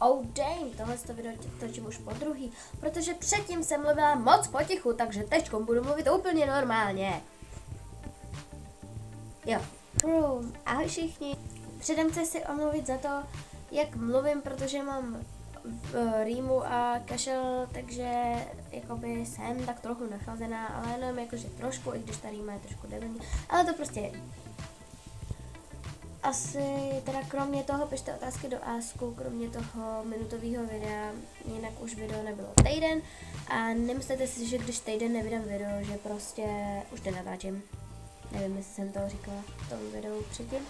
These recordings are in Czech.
Oh damn, tohle video točím už po druhý, protože předtím jsem mluvila moc potichu, takže teďkom budu mluvit úplně normálně. Jo. Ahoj všichni. Předem chci si omluvit za to, jak mluvím, protože mám rýmu a kašel, takže jakoby jsem tak trochu nachlazená, ale jenom jakože trošku, i když ta rýma je trošku debilní, ale to prostě je. Asi teda kromě toho pište otázky do Asku, kromě toho minutového videa, jinak už video nebylo týden a nemyslete si, že když týden nevydám video, že prostě už nenatáčím. Nevím, jestli jsem to říkala v tom videu předtím.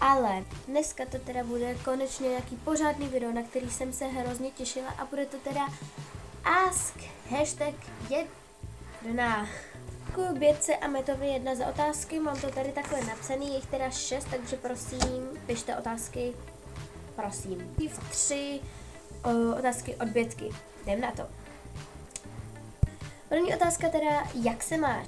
Ale dneska to teda bude konečně nějaký pořádný video, na který jsem se hrozně těšila a bude to teda Ask #1. Děkuji Bětce a Metovi 1 za otázky, mám to tady takhle napsaný, je jich teda 6, takže prosím, pište otázky, prosím. 3 otázky od Bětky, jdem na to. První otázka teda, jak se máš?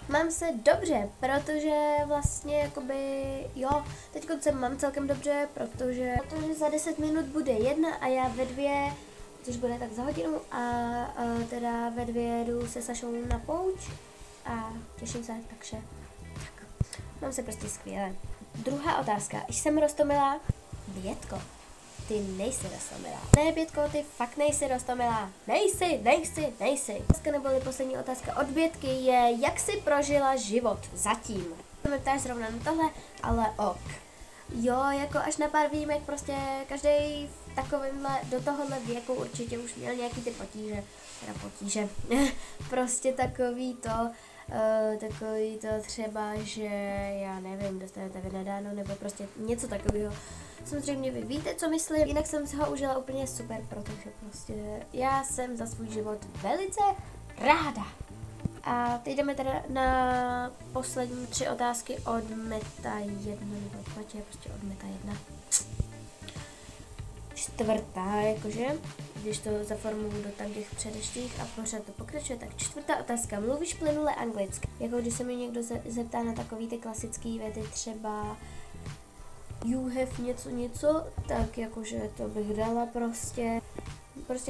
Mám se dobře, protože vlastně jakoby, jo, teď se mám celkem dobře, protože za 10 minut bude 1 a já ve 2, což bude tak za hodinu a teda ve 2 jdu se Sašou na pouč a těším se, takže tak, mám se prostě skvěle. Druhá otázka, jsem roztomilá? Bětko, ty nejsi roztomilá. Ne, Bětko, ty fakt nejsi roztomilá. Nejsi. Otázka neboli poslední otázka od Bětky je, jak jsi prožila život zatím? To mi ptáš zrovna na tohle, ale ok. Jo, jako až na pár výjimek, prostě každý v takovémhle, do tohohle věku určitě už měl nějaký ty potíže, prostě takový to třeba, že já nevím, dostanete vynadáno, nebo prostě něco takového. Samozřejmě vy víte, co myslím, jinak jsem si ho užila úplně super, protože prostě já jsem za svůj život velice ráda. A teď jdeme teda na poslední 3 otázky od Meta 1, nebo prostě od Meta 1. Čtvrtá, jakože, když to zaformuju do těch předešlých a pořád to pokračuje, tak čtvrtá otázka. Mluvíš plynule anglicky? Jako když se mi někdo zeptá na takový ty klasický věty, třeba you have něco, tak jakože to bych dala prostě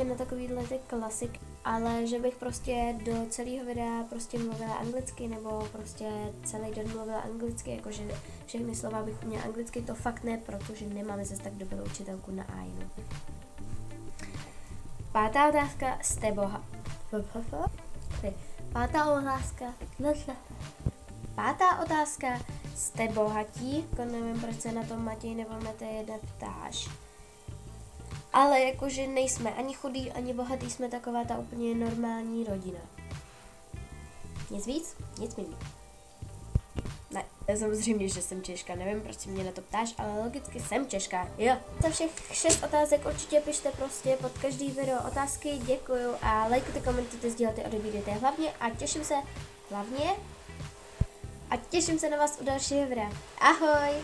na takovýhle ty klasik, ale že bych prostě do celého videa prostě mluvila anglicky, nebo prostě celý den mluvila anglicky, jakože všechny slova bych uměla anglicky, to fakt ne, protože nemáme zase tak dobrou učitelku na AINu. Pátá otázka, Pátá otázka, jste bohatí? Nevím, proč se na tom Matěj nebo Meta 1 ptáš. Ale jakože nejsme ani chudí, ani bohatý, jsme taková ta úplně normální rodina. Nic víc? Nic méně. Ne, samozřejmě, že jsem Češka, nevím, proč mě na to ptáš, ale logicky jsem Češka, jo. Za všech 6 otázek určitě pište prostě pod každý video otázky, děkuju a lajkujte, komentujte, sdílejte, odebírejte hlavně a těším se na vás u dalšího videa. Ahoj!